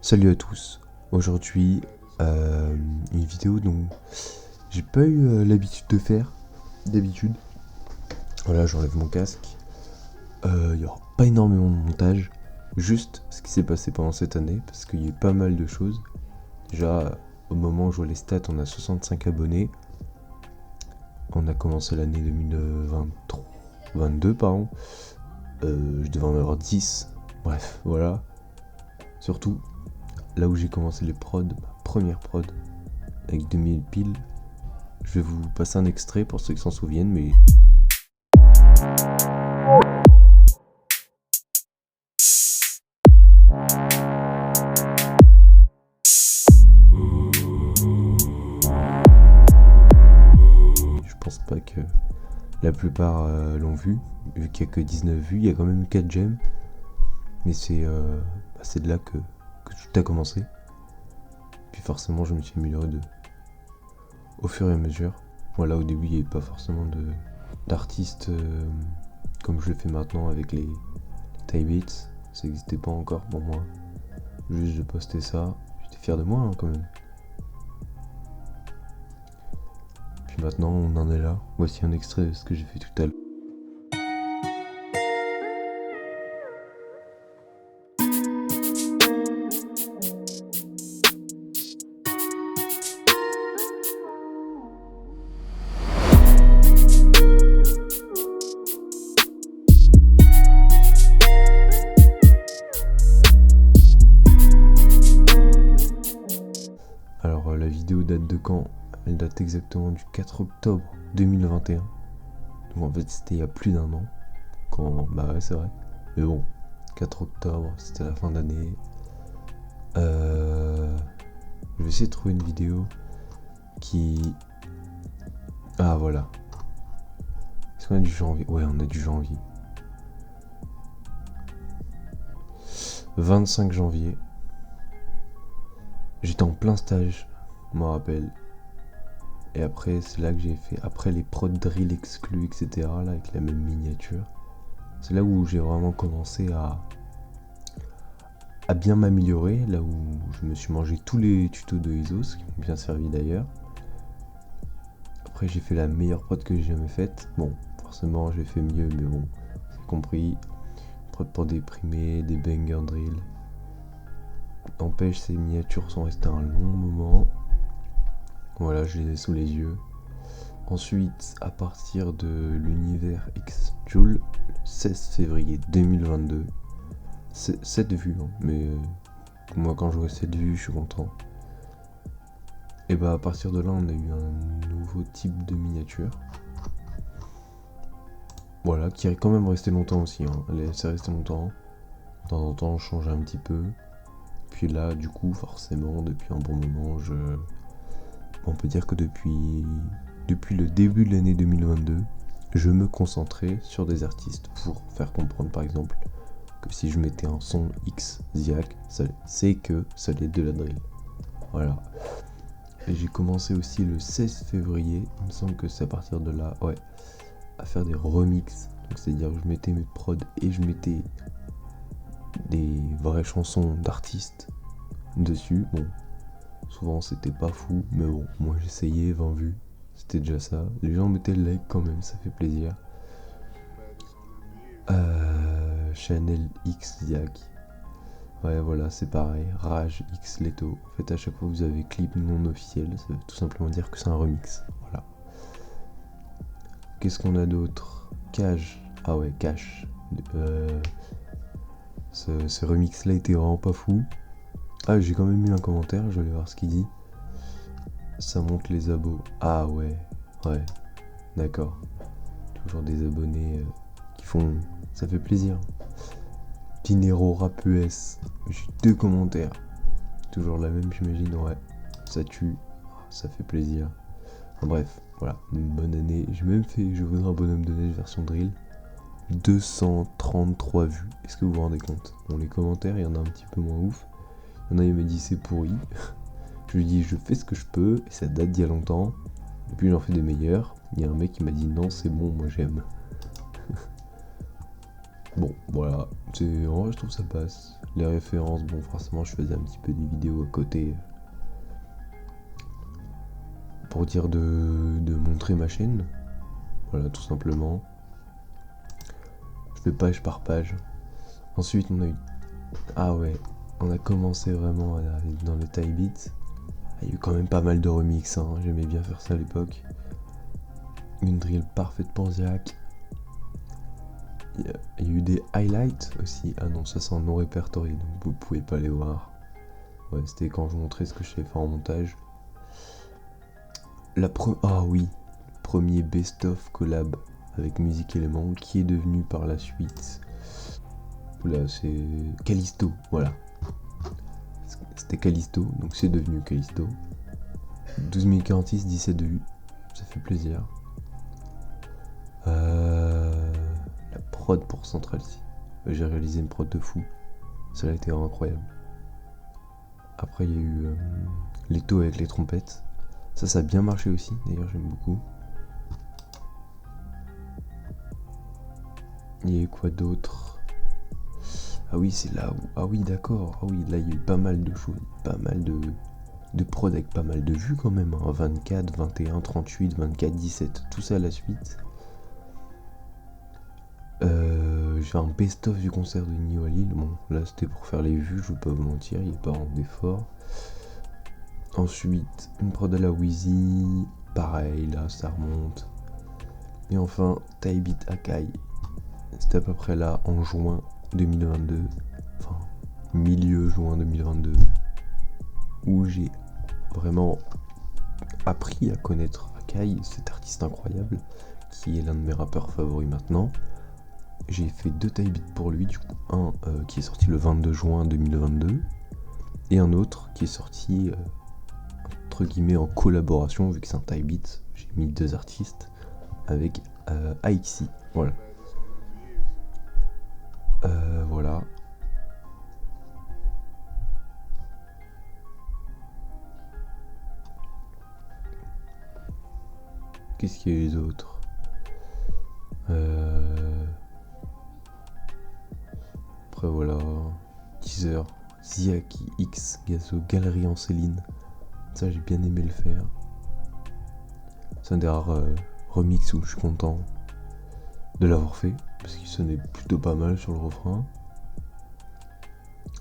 Salut à tous, aujourd'hui une vidéo dont j'ai pas eu l'habitude de faire d'habitude. Voilà, j'enlève mon casque, il y aura pas énormément de montage, juste ce qui s'est passé pendant cette année parce qu'il y a eu pas mal de choses. Déjà au moment où je vois les stats, on a 65 abonnés, on a commencé l'année 2023, 22 pardon, je devais en avoir 10, bref voilà. Surtout là où j'ai commencé les prods, ma première prod avec 2000 piles. Je vais vous passer un extrait pour ceux qui s'en souviennent, mais... Je pense pas que la plupart l'ont vu qu'il y a que 19 vues, il y a quand même 4 j'aime. Mais c'est de là que tout a commencé. Puis forcément je me suis amélioré au fur et à mesure. Voilà, au début il n'y avait pas forcément d'artistes comme je le fais maintenant avec les Thai Beats. Ça n'existait pas encore pour moi. Juste je postais ça, j'étais fier de moi hein, quand même. Puis maintenant on en est là. Voici un extrait de ce que j'ai fait tout à l'heure. Alors la vidéo date de quand? Elle date exactement du 4 octobre 2021. Donc en fait c'était il y a plus d'un an. Bah ouais c'est vrai. Mais bon, 4 octobre, c'était la fin d'année. Je vais essayer de trouver une vidéo qui... Ah voilà. Est-ce qu'on a du janvier? Ouais, on a du janvier. 25 janvier. J'étais en plein stage, je m'en rappelle. Et après, c'est là que j'ai fait, après les prod drill exclus, etc., là, avec la même miniature. C'est là où j'ai vraiment commencé à bien m'améliorer, là où je me suis mangé tous les tutos de Isos, qui m'ont bien servi d'ailleurs. Après, j'ai fait la meilleure prod que j'ai jamais faite. Bon, forcément, j'ai fait mieux, mais bon, c'est compris. Prod pour déprimer, des banger drill. N'empêche, ces miniatures sont restées un long moment. Voilà, je les ai sous les yeux. Ensuite, à partir de l'univers X-Joule, le 16 février 2022, 7 vues, hein, mais moi quand je vois 7 vues, je suis content. Et bah à partir de là, on a eu un nouveau type de miniature. Voilà, qui est quand même resté longtemps aussi, hein. C'est resté longtemps. De temps en temps, on change un petit peu. Puis là, du coup, forcément, depuis un bon moment, on peut dire que depuis le début de l'année 2022, je me concentrais sur des artistes pour faire comprendre, par exemple, que si je mettais un son X Ziak, c'est que ça allait être de la drill. Voilà. Et j'ai commencé aussi le 16 février, il me semble que c'est à partir de là, ouais, à faire des remixes. Donc c'est-à-dire que je mettais mes prods et je mettais des vraies chansons d'artistes dessus. Bon, souvent c'était pas fou, mais bon, moi j'essayais, 20 vues, c'était déjà ça. Les gens mettaient le like quand même, ça fait plaisir. Chanel X Ziak. Ouais, voilà, c'est pareil. Rage X Leto. En fait, à chaque fois que vous avez clip non officiel, ça veut tout simplement dire que c'est un remix. Voilà. Qu'est-ce qu'on a d'autre? Cash. Ah ouais, Cash. Ce remix-là était vraiment pas fou. Ah, j'ai quand même mis un commentaire, je vais voir ce qu'il dit. Ça monte les abos. Ah ouais, ouais, d'accord. Toujours des abonnés qui font... Ça fait plaisir. Pinero Rap US. J'ai 2 commentaires. Toujours la même, j'imagine, ouais. Ça tue, ça fait plaisir. Enfin, bref, voilà, une bonne année. J'ai même fait Je voudrais un bonhomme de neige version drill. 233 vues. Est-ce que vous vous rendez compte? Dans les commentaires, il y en a un petit peu moins ouf. Il y en a, il me dit c'est pourri. Je lui dis je fais ce que je peux, et ça date d'il y a longtemps. Et puis j'en fais des meilleurs. Il y a un mec qui m'a dit non, c'est bon, moi j'aime. Bon, voilà, en vrai je trouve ça passe. Les références, bon forcément je faisais un petit peu des vidéos à côté pour dire de montrer ma chaîne. Voilà, tout simplement. Je fais page par page. Ensuite on a eu... Ah ouais, on a commencé vraiment à aller dans le Type Beat. Il y a eu quand même pas mal de remix, hein. J'aimais bien faire ça à l'époque. Une drill parfaite pour Ziak. Il y a eu des highlights aussi. Ah non, ça c'est en non répertorié, donc vous pouvez pas les voir. Ouais, c'était quand je montrais ce que je savais faire en montage. Ah oui, premier best-of collab avec Music Element qui est devenu par la suite... Oula, c'est Callisto, voilà. C'était Callisto, donc c'est devenu Callisto. 12046, 17 de vue, ça fait plaisir. La prod pour Central C. J'ai réalisé une prod de fou. Ça a été incroyable. Après, il y a eu Leto avec les trompettes. Ça a bien marché aussi, d'ailleurs, j'aime beaucoup. Il y a eu quoi d'autre? Ah oui, c'est là où... Ah oui, d'accord. Ah oui, là, il y a eu pas mal de choses. Pas mal de prod avec pas mal de vues quand même. Hein. 24, 21, 38, 24, 17. Tout ça à la suite. J'ai un best-of du concert de Nio à Lille. Bon, là, c'était pour faire les vues, je vais pas vous mentir. Il n'y a pas vraiment d'effort. Ensuite, une prod à la Wheezy. Pareil, là, ça remonte. Et enfin, Type Beat Akai. C'était à peu près là, en juin 2022. Enfin, milieu juin 2022. Où j'ai vraiment appris à connaître Akai, cet artiste incroyable, qui est l'un de mes rappeurs favoris maintenant. J'ai fait 2 Type Beats pour lui, du coup, un qui est sorti le 22 juin 2022, et un autre qui est sorti, entre guillemets, en collaboration, vu que c'est un Type Beat, j'ai mis 2 artistes, avec AXI, voilà. Voilà. Qu'est-ce qu'il y a eu les autres? Après voilà, teaser, Ziaki X, Gazo, Galerie en Céline. Ça j'ai bien aimé le faire. C'est un des rares remix où je suis content de l'avoir fait, parce qu'il sonnait plutôt pas mal sur le refrain.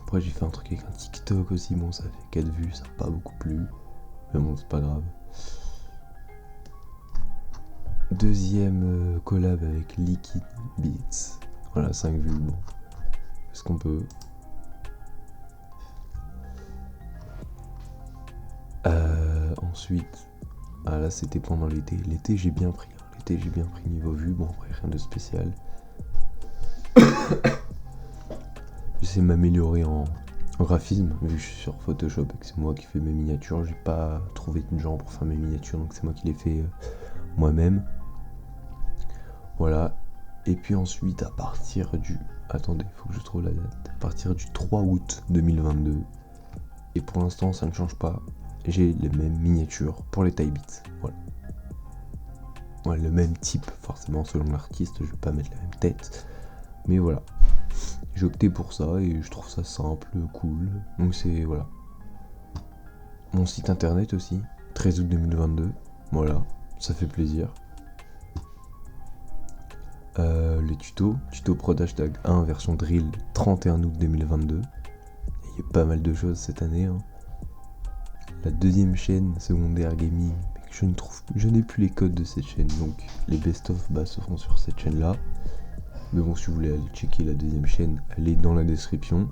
Après j'ai fait un truc avec un TikTok aussi, bon ça fait 4 vues, ça n'a pas beaucoup plu. Mais bon c'est pas grave. Deuxième collab avec Liquid Beats. Voilà, 5 vues, bon. Est-ce qu'on peut... Ensuite... Ah là c'était pendant l'été. L'été j'ai bien pris. L'été j'ai bien pris niveau vue. Bon après rien de spécial. J'essaie de m'améliorer en graphisme. Vu que je suis sur Photoshop et que c'est moi qui fais mes miniatures. J'ai pas trouvé de gens pour faire mes miniatures. Donc c'est moi qui les fais moi-même. Voilà. Et puis ensuite à partir du... Attendez, faut que je trouve la date. À partir du 3 août 2022. Et pour l'instant ça ne change pas. J'ai les mêmes miniatures pour les Type Beats. Voilà. Ouais, le même type, forcément, selon l'artiste, je vais pas mettre la même tête. Mais voilà. J'ai opté pour ça et je trouve ça simple, cool. Donc c'est, voilà. Mon site internet aussi, 13 août 2022. Voilà, ça fait plaisir. Les tutos prod hashtag 1 version drill 31 août 2022. Il y a pas mal de choses cette année. Hein. La deuxième chaîne secondaire gaming, je n'ai plus les codes de cette chaîne, donc les best-of se font sur cette chaîne là. Mais bon, si vous voulez aller checker la deuxième chaîne, elle est dans la description.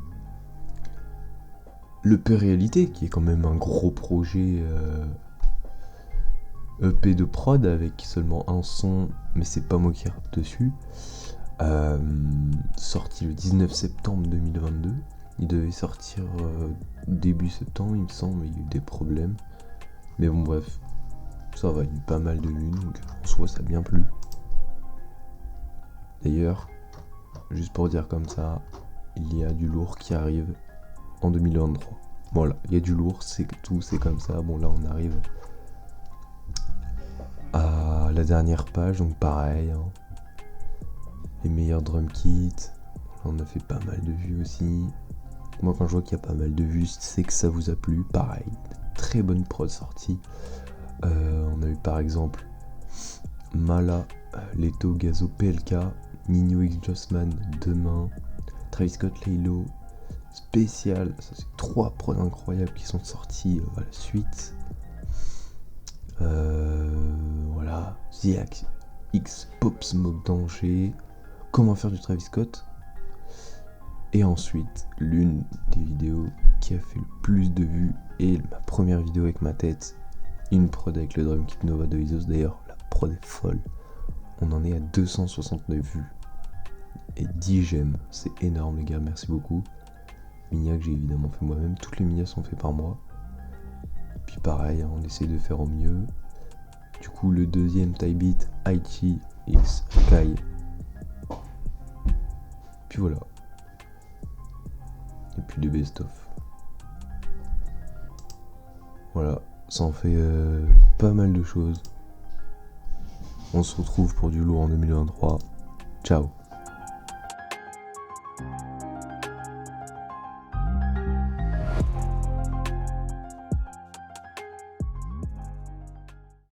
Le P Réalité, qui est quand même un gros projet EP de prod avec seulement un son, mais c'est pas moi qui rappe dessus. Sorti le 19 septembre 2022. Il devait sortir début septembre, il me semble, mais il y a eu des problèmes. Mais bon, bref, ça va, il y a eu pas mal de vues, donc en soi, ça a bien plu. D'ailleurs, juste pour dire comme ça, il y a du lourd qui arrive en 2023. Voilà, il y a du lourd, c'est tout, c'est comme ça. Bon, là, on arrive à la dernière page, donc pareil. Hein. Les meilleurs drum kits, On a fait pas mal de vues aussi. Moi quand je vois qu'il y a pas mal de vues, c'est que ça vous a plu. Pareil, très bonne prod sortie. On a eu par exemple Mala, Leto, Gazo, PLK, Nino X Jossman, Demain, Travis Scott, Laylo, Spécial. Ça c'est 3 prods incroyables qui sont sortis à la suite. Voilà, The X Pop Smoke Danger, Comment faire du Travis Scott. Et ensuite, l'une des vidéos qui a fait le plus de vues est ma première vidéo avec ma tête, une prod avec le drum kit Nova de Isos. D'ailleurs, la prod est folle. On en est à 269 vues et 10 j'aime. C'est énorme les gars, merci beaucoup. Minia que j'ai évidemment fait moi-même, toutes les minias sont faites par moi. Puis pareil, on essaye de faire au mieux. Du coup, le deuxième tie beat, Aichi X Kai. Puis voilà. Et puis le best-of. Voilà, ça en fait pas mal de choses. On se retrouve pour du lourd en 2023. Ciao.